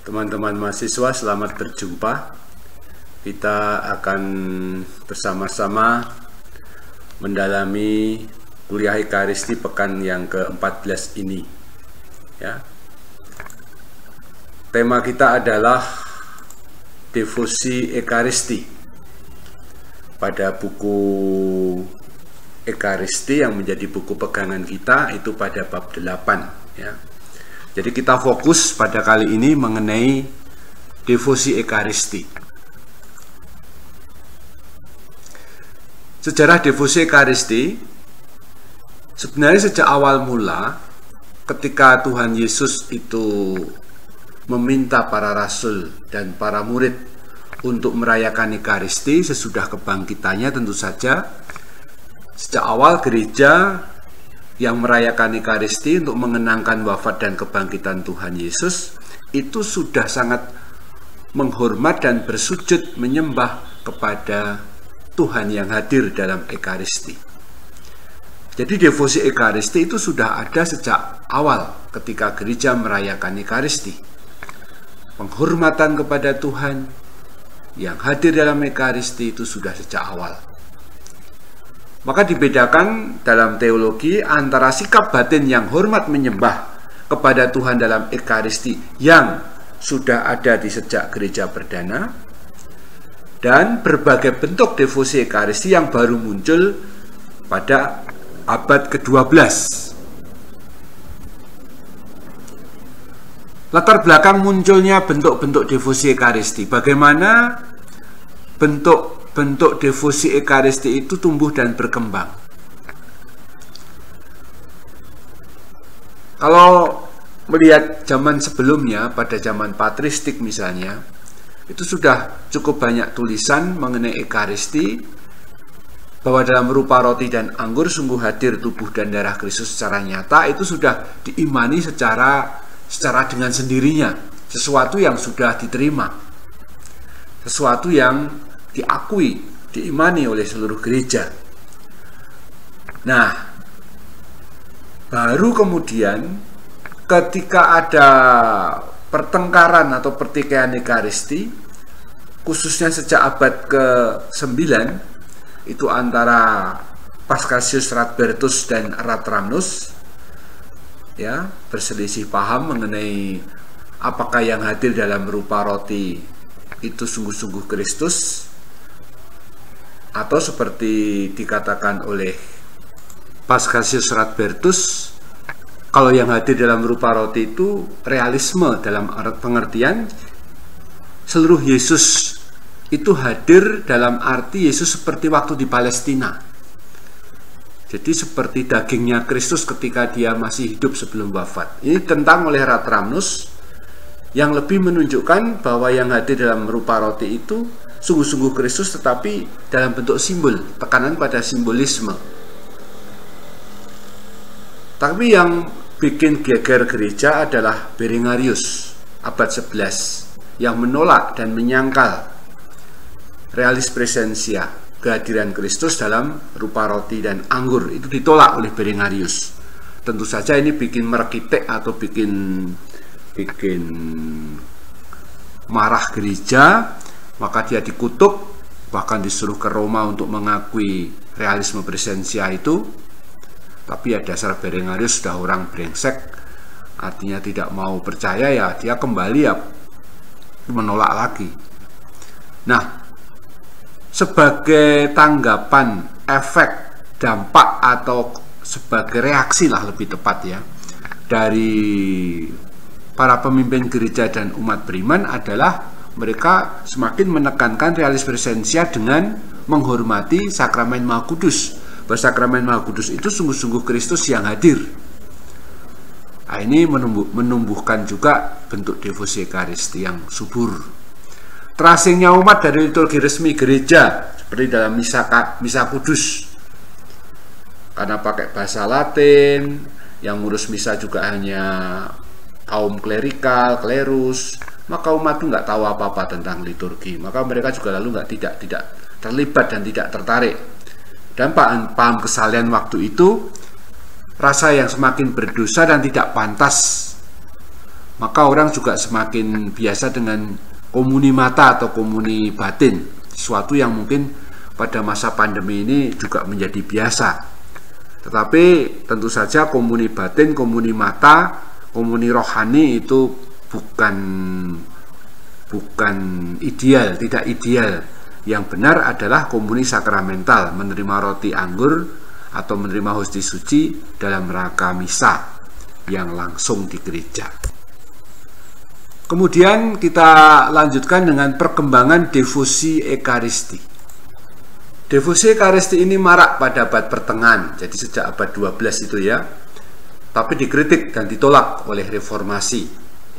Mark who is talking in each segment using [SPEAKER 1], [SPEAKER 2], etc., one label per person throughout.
[SPEAKER 1] Teman-teman mahasiswa, selamat berjumpa. Kita akan bersama-sama mendalami kuliah Ekaristi pekan yang ke-14 ini. Ya. Tema kita adalah devosi Ekaristi. Pada buku Ekaristi yang menjadi buku pegangan kita itu pada bab 8, ya. Jadi kita fokus pada kali ini mengenai devosi Ekaristi. Sejarah devosi Ekaristi sebenarnya sejak awal mula ketika Tuhan Yesus itu meminta para rasul dan para murid untuk merayakan Ekaristi sesudah kebangkitannya, tentu saja sejak awal gereja yang merayakan Ekaristi untuk mengenangkan wafat dan kebangkitan Tuhan Yesus itu sudah sangat menghormat dan bersujud menyembah kepada Tuhan yang hadir dalam Ekaristi. Jadi devosi Ekaristi itu sudah ada sejak awal ketika gereja merayakan Ekaristi. Penghormatan kepada Tuhan yang hadir dalam Ekaristi itu sudah sejak awal. Maka dibedakan dalam teologi antara sikap batin yang hormat menyembah kepada Tuhan dalam Ekaristi yang sudah ada di sejak gereja perdana, dan berbagai bentuk devosi Ekaristi yang baru muncul pada abad ke-12. Latar belakang munculnya bentuk-bentuk devosi Ekaristi, bagaimana bentuk devosi Ekaristi itu tumbuh dan berkembang. Kalau melihat zaman sebelumnya, pada zaman patristik misalnya, itu sudah cukup banyak tulisan mengenai Ekaristi, bahwa dalam rupa roti dan anggur sungguh hadir tubuh dan darah Kristus secara nyata. Itu sudah diimani secara dengan sendirinya, sesuatu yang sudah diterima, sesuatu yang diakui, diimani oleh seluruh gereja. Nah, baru kemudian ketika ada pertengkaran atau pertikaian Ekaristi, khususnya sejak abad ke-9, itu antara Paschasius Radbertus dan Ratramnus, ya, berselisih paham mengenai apakah yang hadir dalam rupa roti itu sungguh-sungguh Kristus, atau seperti dikatakan oleh Paschasius Radbertus, kalau yang hadir dalam rupa roti itu realisme, dalam pengertian seluruh Yesus itu hadir dalam arti Yesus seperti waktu di Palestina. Jadi seperti dagingnya Kristus ketika dia masih hidup sebelum wafat. Ini tentang oleh Ratramnus, yang lebih menunjukkan bahwa yang hadir dalam rupa roti itu sungguh-sungguh Kristus, tetapi dalam bentuk simbol, tekanan pada simbolisme. Tapi yang bikin geger gereja adalah Berenarius abad 11 yang menolak dan menyangkal realis presensia, kehadiran Kristus dalam rupa roti dan anggur. Itu ditolak oleh Berenarius. Tentu saja ini bikin merekitek atau bikin marah gereja. Maka dia dikutuk, bahkan disuruh ke Roma untuk mengakui realisme presensia itu. Tapi ya dasar Berenarius sudah orang brengsek, artinya tidak mau percaya, ya dia kembali ya menolak lagi. Nah, sebagai tanggapan, efek, dampak, atau sebagai reaksi lah lebih tepat ya, dari para pemimpin gereja dan umat beriman adalah mereka semakin menekankan realis presensia dengan menghormati sakramen Maha Kudus. Bahwa sakramen Maha Kudus itu sungguh-sungguh Kristus yang hadir. Nah, ini menumbuhkan juga bentuk devosi Ekaristi yang subur. Terasingnya umat dari liturgi resmi gereja, seperti dalam misa kudus, karena pakai bahasa Latin, yang ngurus misa juga hanya kaum klerikal, klerus, maka umat itu nggak tahu apa-apa tentang liturgi. Maka mereka juga lalu tidak terlibat dan tidak tertarik. Dan paham kesalahan waktu itu, rasa yang semakin berdosa dan tidak pantas maka orang juga semakin biasa dengan komuni mata atau komuni batin, sesuatu yang mungkin pada masa pandemi ini juga menjadi biasa. Tetapi tentu saja komuni batin, komuni mata, komuni rohani itu bukan ideal, tidak ideal. Yang benar adalah komuni sakramental, menerima roti anggur atau menerima hosti suci dalam rangka misa yang langsung di gereja. Kemudian kita lanjutkan dengan perkembangan devosi Ekaristi. Devosi Ekaristi ini marak pada abad pertengahan, jadi sejak abad 12 itu ya. Tapi dikritik dan ditolak oleh reformasi.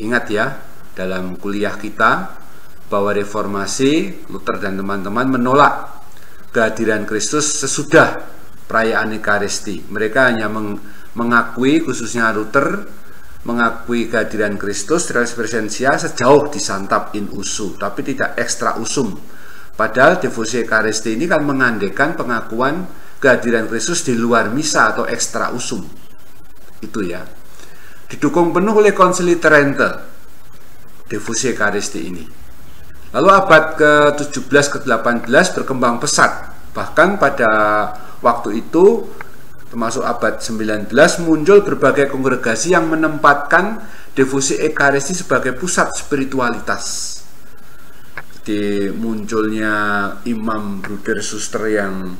[SPEAKER 1] Ingat ya, dalam kuliah kita bahwa reformasi, Luther dan teman-teman menolak kehadiran Kristus sesudah perayaan Ekaristi. Mereka hanya mengakui, khususnya Luther, mengakui kehadiran Kristus res presensia sejauh disantap in usu, tapi tidak ekstra usum. Padahal devosi Ekaristi ini kan mengandaikan pengakuan kehadiran Kristus di luar misa atau ekstra usum. Itu ya. Didukung penuh oleh Konsili Trente, devosi Ekaristi ini. Lalu abad ke-17 ke-18 berkembang pesat. Bahkan pada waktu itu, termasuk abad 19, muncul berbagai kongregasi yang menempatkan devosi Ekaristi sebagai pusat spiritualitas. Jadi munculnya imam, bruder, suster yang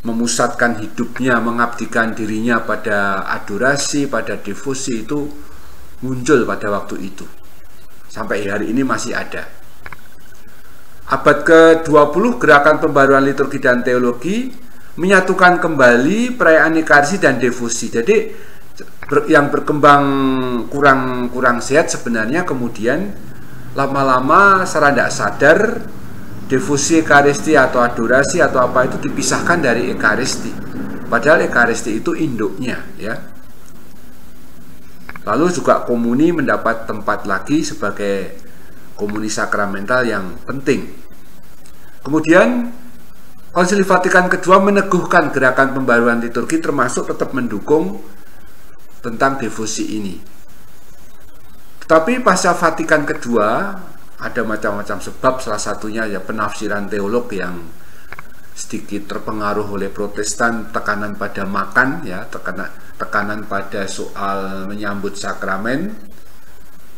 [SPEAKER 1] memusatkan hidupnya, mengabdikan dirinya pada adorasi, pada devosi, itu muncul pada waktu itu. Sampai hari ini masih ada. Abad ke-20, gerakan pembaruan liturgi dan teologi menyatukan kembali perayaan Ekaristi dan devosi. Jadi yang berkembang kurang sehat sebenarnya kemudian lama-lama secara tidak sadar devosi Ekaristi atau adorasi atau apa itu dipisahkan dari Ekaristi. Padahal Ekaristi itu induknya ya. Lalu juga komuni mendapat tempat lagi sebagai komuni sakramental yang penting. Kemudian Konsili Vatikan kedua meneguhkan gerakan pembaruan liturgi, termasuk tetap mendukung tentang devosi ini. Tetapi pasca Vatikan kedua ada macam-macam sebab, salah satunya ya penafsiran teolog yang sedikit terpengaruh oleh Protestan, tekanan pada makan ya, tekanan pada soal menyambut sakramen,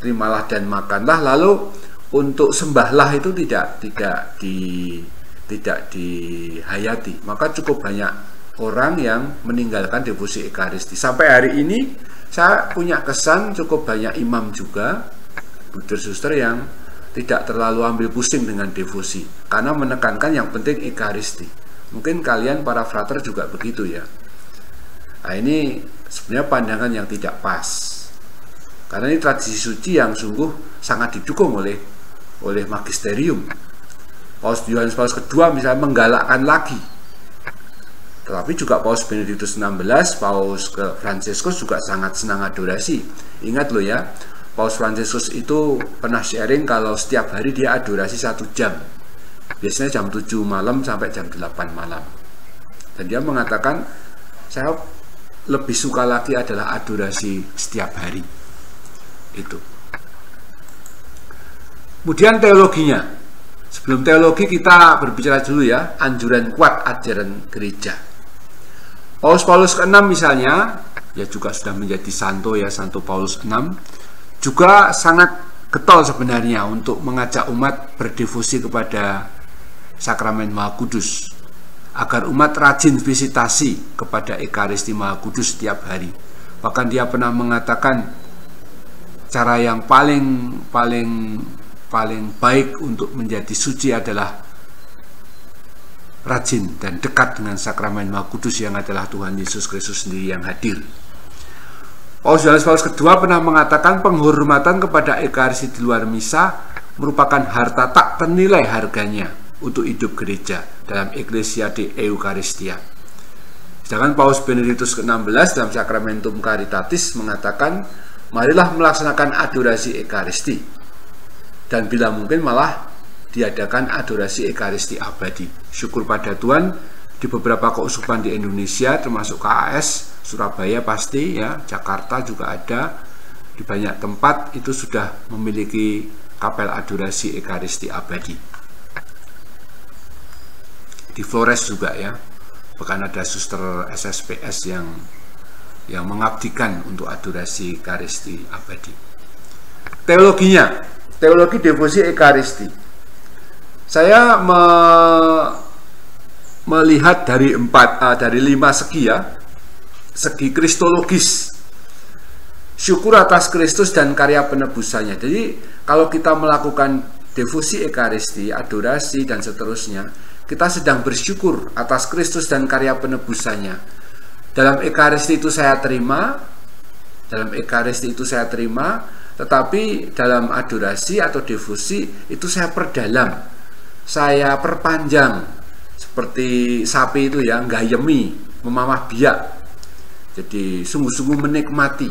[SPEAKER 1] terimalah dan makanlah. Lalu untuk sembahlah itu tidak dihayati, maka cukup banyak orang yang meninggalkan devosi Ekaristi. Sampai hari ini saya punya kesan cukup banyak imam juga, bruder suster, yang tidak terlalu ambil pusing dengan devosi karena menekankan yang penting Ekaristi. Mungkin kalian para frater juga begitu ya. Nah, ini sebenarnya pandangan yang tidak pas, karena ini tradisi suci yang sungguh sangat didukung oleh magisterium. Paus Yohanes Paulus kedua misalnya menggalakkan lagi. Tetapi juga Paus Benediktus XVI, Paus Fransiskus juga sangat senang adorasi. Ingat loh ya, Paus Fransiskus itu pernah sharing kalau setiap hari dia adorasi 1 jam. Biasanya jam 7 malam sampai jam 8 malam. Dan dia mengatakan, saya lebih suka lagi adalah adorasi setiap hari. Itu. Kemudian teologinya. Sebelum teologi kita berbicara dulu ya, anjuran kuat ajaran gereja. Paus Paulus ke-6 misalnya, ya juga sudah menjadi santo ya, Santo Paulus ke-6, juga sangat getol sebenarnya untuk mengajak umat berdevosi kepada sakramen Maha Kudus, agar umat rajin visitasi kepada Ekaristi Maha Kudus setiap hari. Bahkan dia pernah mengatakan cara yang paling baik untuk menjadi suci adalah rajin dan dekat dengan sakramen Maha Kudus yang adalah Tuhan Yesus Kristus sendiri yang hadir. Paus Yohanes Paulus kedua pernah mengatakan penghormatan kepada Ekaristi di luar misa merupakan harta tak ternilai harganya untuk hidup gereja dalam Ecclesia de Eucharistia. Sedangkan Paus Benediktus ke-16 dalam Sacramentum Caritatis mengatakan, marilah melaksanakan adorasi Ekaristi, dan bila mungkin malah diadakan adorasi Ekaristi abadi. Syukur pada Tuhan, di beberapa keuskupan di Indonesia termasuk KAS, Surabaya pasti ya, Jakarta juga ada, di banyak tempat itu sudah memiliki kapel adorasi Ekaristi abadi. Di Flores juga ya, bahkan ada suster SSPS yang mengabdikan untuk adorasi Ekaristi abadi. Teologinya, teologi devosi Ekaristi. Saya melihat dari 5 segi ya, segi kristologis, syukur atas Kristus dan karya penebusannya. Jadi kalau kita melakukan devosi Ekaristi, adorasi dan seterusnya, kita sedang bersyukur atas Kristus dan karya penebusannya. Dalam Ekaristi itu saya terima, tetapi dalam adorasi atau devosi itu saya perdalam, saya perpanjang. Seperti sapi itu ya, nggayemi, memamah biak. Jadi sungguh-sungguh menikmati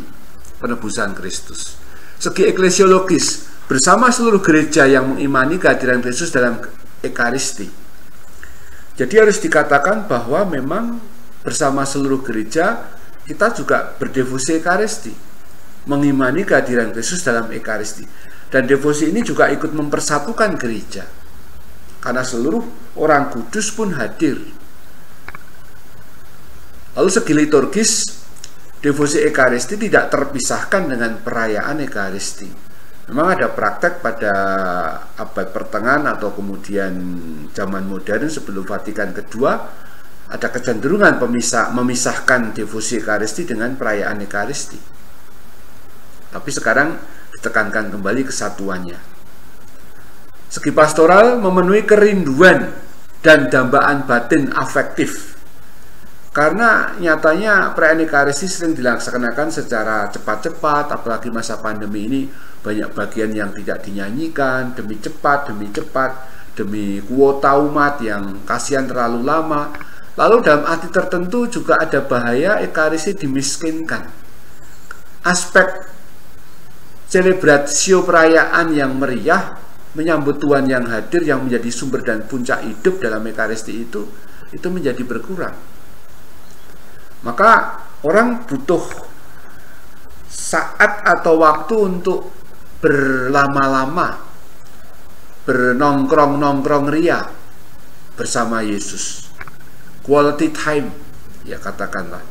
[SPEAKER 1] penebusan Kristus. Segi eklesiologis, bersama seluruh gereja yang mengimani kehadiran Kristus dalam Ekaristi. Jadi harus dikatakan bahwa memang bersama seluruh gereja kita juga berdevosi Ekaristi, mengimani kehadiran Kristus dalam Ekaristi. Dan devosi ini juga ikut mempersatukan gereja, karena seluruh orang kudus pun hadir. Lalu segi liturgis, devosi Ekaristi tidak terpisahkan dengan perayaan Ekaristi. Memang ada praktek pada abad pertengahan atau kemudian zaman modern sebelum Vatikan II, ada kecenderungan memisahkan devosi Ekaristi dengan perayaan Ekaristi. Tapi sekarang ditekankan kembali kesatuannya. Segi pastoral memenuhi kerinduan dan dambaan batin afektif. Karena nyatanya perayaan Ekaristi sering dilaksanakan secara cepat-cepat, apalagi masa pandemi ini banyak bagian yang tidak dinyanyikan demi cepat, demi kuota umat yang kasihan terlalu lama. Lalu dalam arti tertentu juga ada bahaya Ekaristi dimiskinkan. Aspek celebratio perayaan yang meriah, menyambut Tuhan yang hadir, yang menjadi sumber dan puncak hidup dalam Ekaristi itu menjadi berkurang. Maka orang butuh saat atau waktu untuk berlama-lama, bernongkrong-nongkrong ria bersama Yesus. Quality time, ya katakanlah.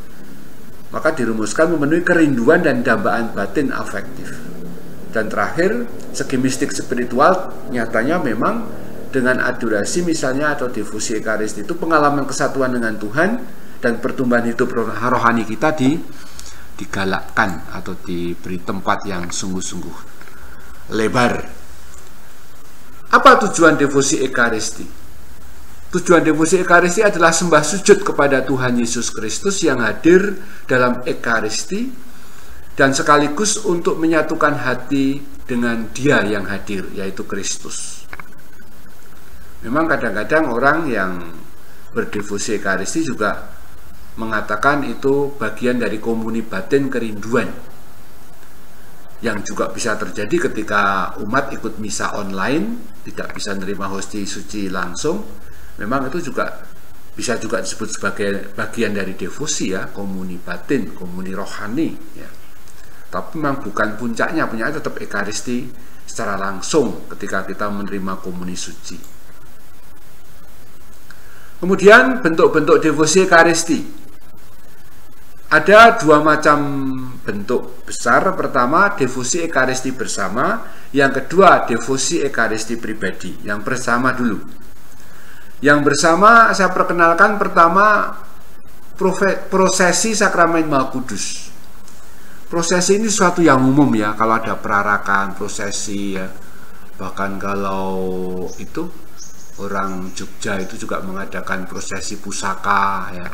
[SPEAKER 1] Maka dirumuskan memenuhi kerinduan dan dambaan batin afektif. Dan terakhir, segi mistik spiritual, nyatanya memang dengan adorasi misalnya atau devosi Ekaristi itu pengalaman kesatuan dengan Tuhan dan pertumbuhan hidup rohani kita digalakkan atau diberi tempat yang sungguh-sungguh lebar. Apa tujuan devosi Ekaristi? Tujuan devosi Ekaristi adalah sembah sujud kepada Tuhan Yesus Kristus yang hadir dalam Ekaristi, dan sekaligus untuk menyatukan hati dengan Dia yang hadir, yaitu Kristus. Memang kadang-kadang orang yang berdevosi Ekaristi juga mengatakan itu bagian dari komuni batin kerinduan, yang juga bisa terjadi ketika umat ikut misa online, tidak bisa menerima hostia suci langsung. Memang itu juga bisa juga disebut sebagai bagian dari devosi ya, komuni batin, komuni rohani ya. Tapi memang bukan puncaknya tetap Ekaristi secara langsung ketika kita menerima komuni suci. Kemudian bentuk-bentuk devosi Ekaristi. Ada dua macam bentuk besar. Pertama, devosi Ekaristi bersama. Yang kedua, devosi Ekaristi pribadi. Yang bersama dulu. Yang bersama saya perkenalkan pertama prosesi sakramen Maha Kudus. Prosesi ini suatu yang umum ya, kalau ada perarakan, prosesi ya. Bahkan kalau itu orang Jogja itu juga mengadakan prosesi pusaka ya.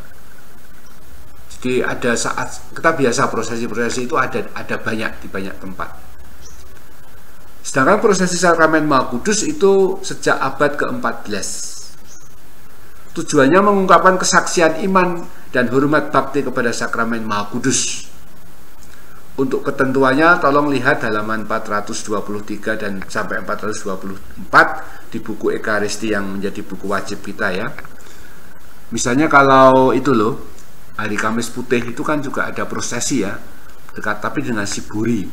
[SPEAKER 1] Jadi ada saat kita biasa prosesi itu ada banyak di banyak tempat. Sedangkan prosesi sakramen Maha Kudus itu sejak abad ke-14. Tujuannya mengungkapkan kesaksian iman dan hormat bakti kepada sakramen Maha Kudus. Untuk ketentuannya tolong lihat halaman 423 dan sampai 424 di buku Ekaristi yang menjadi buku wajib kita ya. Misalnya kalau itu loh, hari Kamis Putih itu kan juga ada prosesi ya, tapi dengan siburi.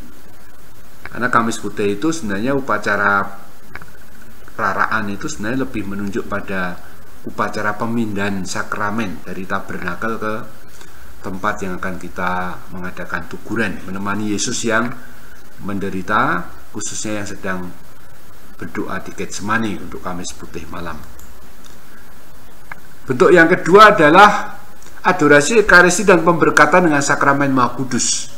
[SPEAKER 1] Karena Kamis Putih itu sebenarnya upacara peraraan itu sebenarnya lebih menunjuk pada upacara pemindahan sakramen dari tabernakel ke tempat yang akan kita mengadakan tuguran, menemani Yesus yang menderita, khususnya yang sedang berdoa di Getsemani untuk Kamis Putih malam. Bentuk yang kedua adalah adorasi Ekaristi dan pemberkatan dengan sakramen Maha Kudus.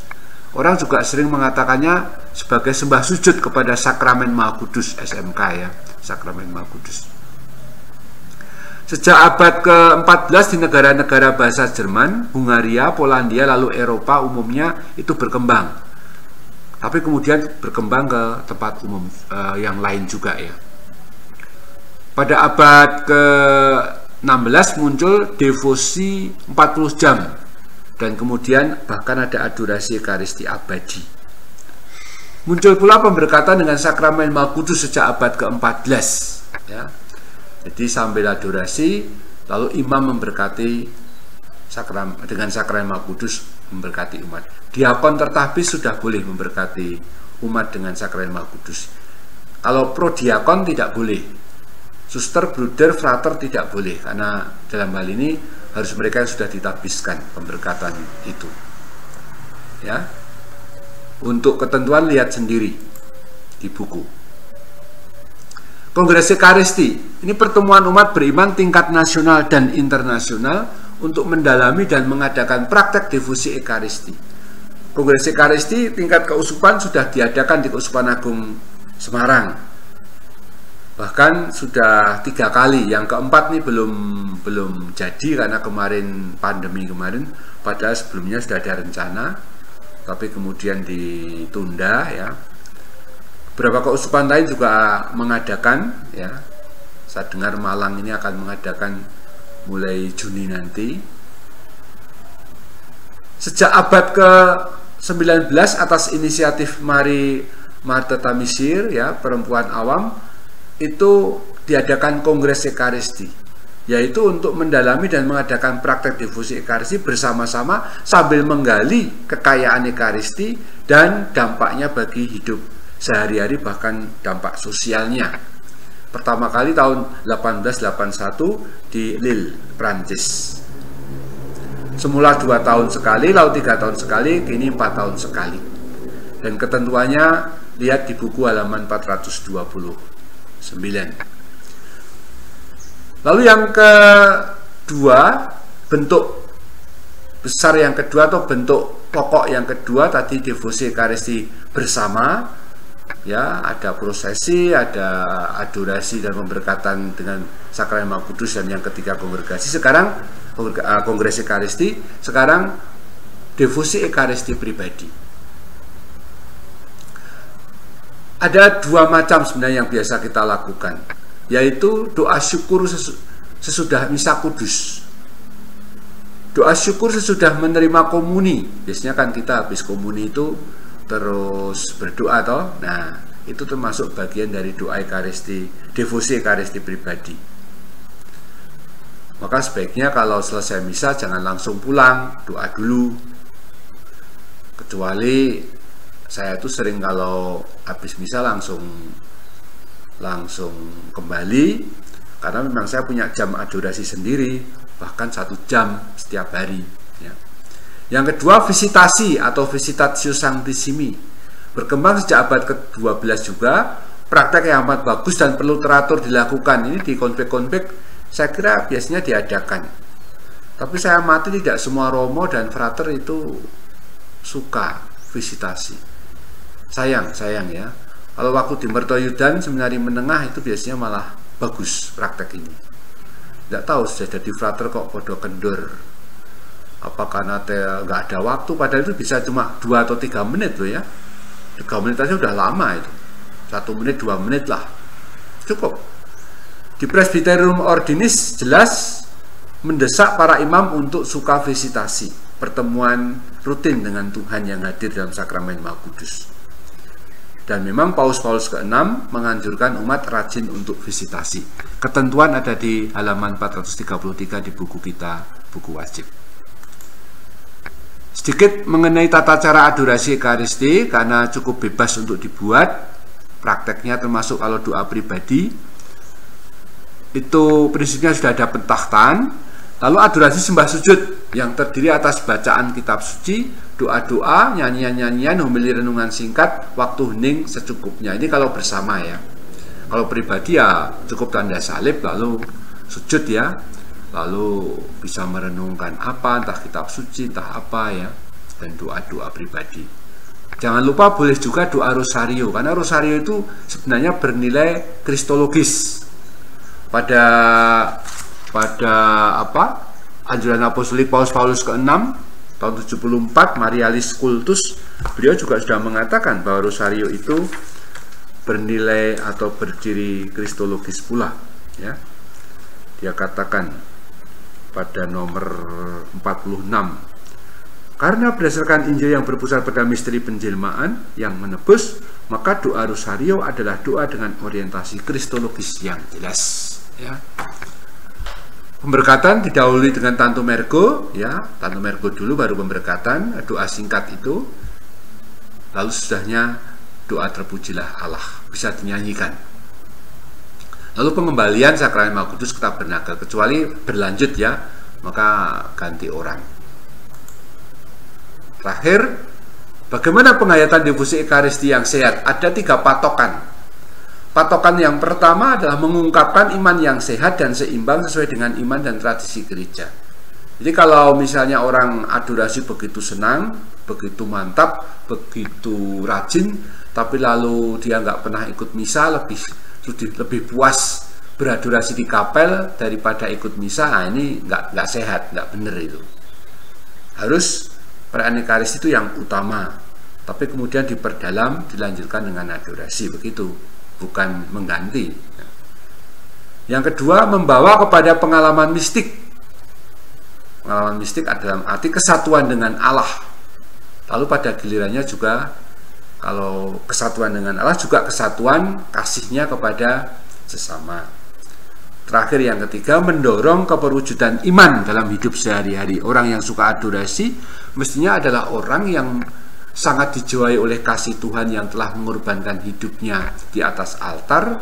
[SPEAKER 1] Orang juga sering mengatakannya sebagai sembah sujud kepada sakramen Maha Kudus, SMK ya, sakramen Maha Kudus. Sejak abad ke-14 di negara-negara bahasa Jerman, Hungaria, Polandia, lalu Eropa umumnya itu berkembang. Tapi kemudian berkembang ke tempat umum yang lain juga ya. Pada abad ke-16 muncul devosi 40 jam. Dan kemudian bahkan ada adorasi Ekaristi abadi. Muncul pula pemberkatan dengan sakramen Maha Kudus sejak abad ke-14 ya. Jadi sambil adorasi, lalu imam memberkati dengan sakramen Maha Kudus, memberkati umat. Diakon tertahbis sudah boleh memberkati umat dengan sakramen Maha Kudus. Kalau pro diakon tidak boleh. Suster, bruder, frater tidak boleh, karena dalam hal ini harus mereka yang sudah ditahbiskan pemberkatan itu. Ya. Untuk ketentuan lihat sendiri di buku. Kongres Ekaristi, ini pertemuan umat beriman tingkat nasional dan internasional untuk mendalami dan mengadakan praktek devosi Ekaristi. Kongres Ekaristi tingkat keuskupan sudah diadakan di Keuskupan Agung Semarang. Bahkan sudah 3 kali, yang keempat nih belum jadi karena kemarin pandemi kemarin, padahal sebelumnya sudah ada rencana, tapi kemudian ditunda ya. Beberapa keuskupan lain juga mengadakan ya. Saya dengar Malang ini akan mengadakan mulai Juni nanti. Sejak abad ke-19 atas inisiatif Martha Tamisir ya, perempuan awam, itu diadakan Kongres Ekaristi, yaitu untuk mendalami dan mengadakan praktek devosi Ekaristi bersama-sama sambil menggali kekayaan Ekaristi dan dampaknya bagi hidup sehari-hari, bahkan dampak sosialnya. Pertama kali tahun 1881 di Lille, Prancis. Semula 2 tahun sekali, lalu 3 tahun sekali, kini 4 tahun sekali. Dan ketentuannya lihat di buku halaman 429. Lalu yang kedua, bentuk besar yang kedua atau bentuk pokok yang kedua tadi devosi Ekaristi bersama. Ya, ada prosesi, ada adorasi dan pemberkatan dengan sakramen Maha Kudus, dan yang ketiga kongregasi. Sekarang Kongres Ekaristi, sekarang devosi Ekaristi pribadi. Ada 2 macam sebenarnya yang biasa kita lakukan, yaitu doa syukur sesudah misa kudus. Doa syukur sesudah menerima komuni. Biasanya kan kita habis komuni itu terus berdoa toh. Nah, itu termasuk bagian dari doa Ekaristi, devosi Ekaristi pribadi. Maka sebaiknya kalau selesai misa jangan langsung pulang, doa dulu. Kecuali saya tuh sering kalau habis misa langsung kembali, karena memang saya punya jam adorasi sendiri, bahkan 1 jam setiap hari ya. Yang kedua, visitasi atau visitatio sanctissimi, berkembang sejak abad ke-12 juga, praktek yang amat bagus dan perlu teratur dilakukan. Ini di konvek-konvek saya kira biasanya diadakan. Tapi saya amati tidak semua romo dan frater itu suka visitasi. Sayang ya. Kalau waktu di Mertoyudan seminari menengah itu biasanya malah bagus praktek ini. Tidak tahu sudah jadi frater kok podo kendur. Apa karena nggak ada waktu, padahal itu bisa cuma 2 atau 3 menit loh ya. 3 menit aja udah lama itu. 1 menit, 2 menit lah. Cukup. Di Presbyterium Ordinis jelas mendesak para imam untuk suka visitasi, pertemuan rutin dengan Tuhan yang hadir dalam sakramen Maha Kudus. Dan memang Paus ke-6 menganjurkan umat rajin untuk visitasi. Ketentuan ada di halaman 433 di buku kita, buku wajib. Sedikit mengenai tata cara adorasi Ekaristi, karena cukup bebas untuk dibuat. Prakteknya termasuk kalau doa pribadi, itu prinsipnya sudah ada pentahtan. Lalu adorasi sembah sujud yang terdiri atas bacaan kitab suci, doa-doa, nyanyian-nyanyian, homili renungan singkat, waktu hening secukupnya. Ini kalau bersama ya. Kalau pribadi ya cukup tanda salib lalu sujud ya. Lalu bisa merenungkan apa, entah kitab suci, entah apa ya, dan doa-doa pribadi. Jangan lupa boleh juga doa rosario, karena rosario itu sebenarnya bernilai kristologis. Pada anjuran apostolik Paulus ke-6 tahun 74 Marialis Cultus, beliau juga sudah mengatakan bahwa rosario itu bernilai atau berciri kristologis pula ya. Dia katakan pada nomor 46, karena berdasarkan Injil yang berpusat pada misteri penjelmaan yang menebus, maka doa rosario adalah doa dengan orientasi kristologis yang jelas ya. Pemberkatan didahului dengan Tantum Ergo ya, Tantum Ergo dulu baru pemberkatan, doa singkat itu. Lalu sudahnya doa terpujilah Allah, bisa dinyanyikan. Lalu pengembalian sakramen Maha Kudus ke tabernakel, kecuali berlanjut ya, maka ganti orang. Terakhir, bagaimana penghayatan difusi Ekaristi yang sehat? Ada 3 patokan. Patokan yang pertama adalah mengungkapkan iman yang sehat dan seimbang sesuai dengan iman dan tradisi gereja. Jadi kalau misalnya orang adorasi begitu senang, begitu mantap, begitu rajin, tapi lalu dia nggak pernah ikut misa, lebih puas beradorasi di kapel daripada ikut misa, nah ini nggak sehat, nggak benar itu. Harus perayaan Ekaristi itu yang utama, tapi kemudian diperdalam, dilanjutkan dengan adorasi, begitu. Bukan mengganti. Yang kedua, membawa kepada pengalaman mistik. Pengalaman mistik adalah arti kesatuan dengan Allah. Lalu pada gilirannya juga, kalau kesatuan dengan Allah juga kesatuan kasihnya kepada sesama. Terakhir yang ketiga, mendorong keperwujudan iman dalam hidup sehari-hari. Orang yang suka adorasi mestinya adalah orang yang sangat dijiwai oleh kasih Tuhan yang telah mengorbankan hidupnya di atas altar,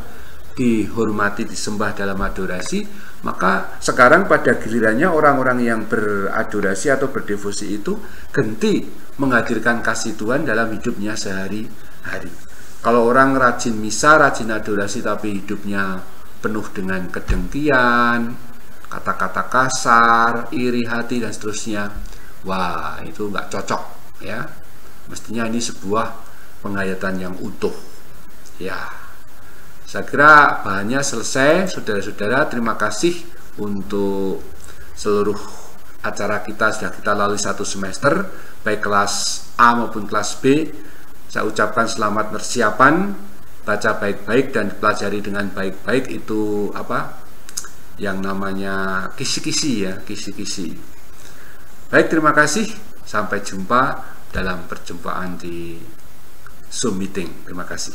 [SPEAKER 1] dihormati, disembah dalam adorasi. Maka sekarang pada gilirannya orang-orang yang beradorasi atau berdevosi itu ganti menghadirkan kasih Tuhan dalam hidupnya sehari-hari. Kalau orang rajin misa, rajin adorasi, tapi hidupnya penuh dengan kedengkian, kata-kata kasar, iri hati dan seterusnya, wah itu nggak cocok ya. Mestinya ini sebuah penghayatan yang utuh ya. Saya kira bahannya selesai, saudara-saudara. Terima kasih untuk seluruh acara kita, sudah kita lalui 1 semester, baik kelas A maupun kelas B. Saya ucapkan selamat persiapan, baca baik-baik dan dipelajari dengan baik-baik. Itu apa yang namanya kisi-kisi ya, kisi-kisi. Baik, terima kasih, sampai jumpa dalam perjumpaan di Zoom meeting. Terima kasih.